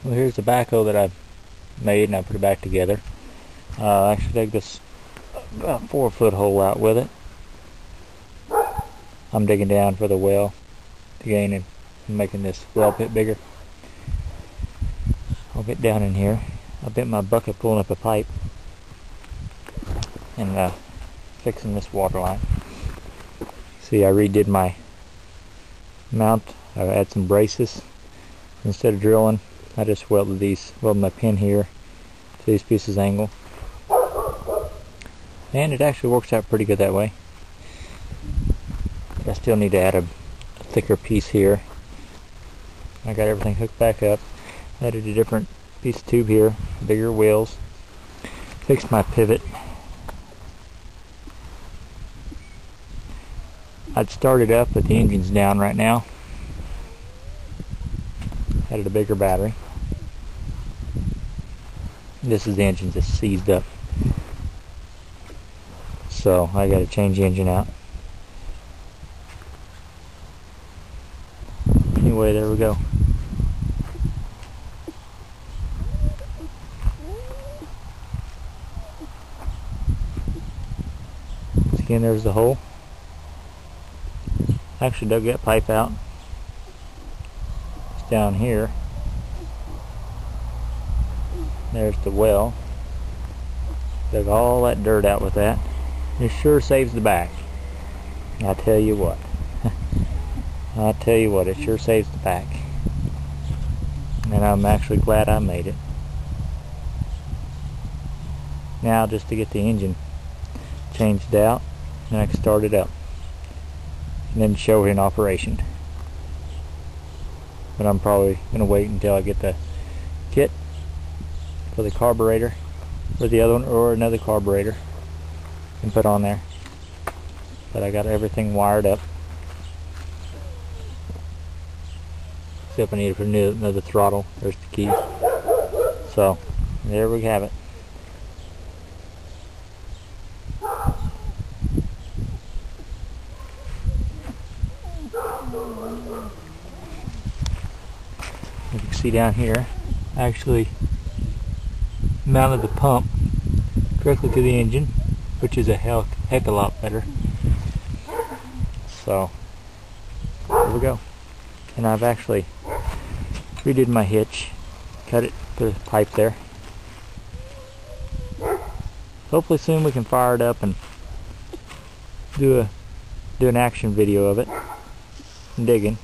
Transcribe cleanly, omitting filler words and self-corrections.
Well, here's the backhoe that I've made, and I put it back together. I actually dug this about 4-foot hole out with it. I'm digging down for the well to gain and making this well pit bigger. I'll get down in here. I bent my bucket pulling up a pipe and fixing this water line. See, I redid my mount. I added some braces. Instead of drilling, I just welded my pin here to these pieces angle. And it actually works out pretty good that way. I still need to add a thicker piece here. I got everything hooked back up. Added a different piece of tube here, bigger wheels. Fixed my pivot. I'd started up, but the engine's down right now. Added a bigger battery. This is the engine that's seized up. So I got to change the engine out. Anyway, there we go. Again, there's the hole. I actually dug that pipe out. It's down here. There's the well. Dug all that dirt out with that. It sure saves the back. I tell you what. I tell you what, it sure saves the back. And I'm actually glad I made it. Now just to get the engine changed out, and I can start it up. And then show it in operation. But I'm probably going to wait until I get the kit for the carburetor, or the other one, or another carburetor, and put on there. But I got everything wired up. Except I need to put another throttle. There's the key. So, there we have it. You can see down here, I actually mounted the pump directly to the engine, which is a heck of a lot better. So, there we go. And I've actually redid my hitch, cut it, put a pipe there. Hopefully soon we can fire it up and do an action video of it. I'm digging.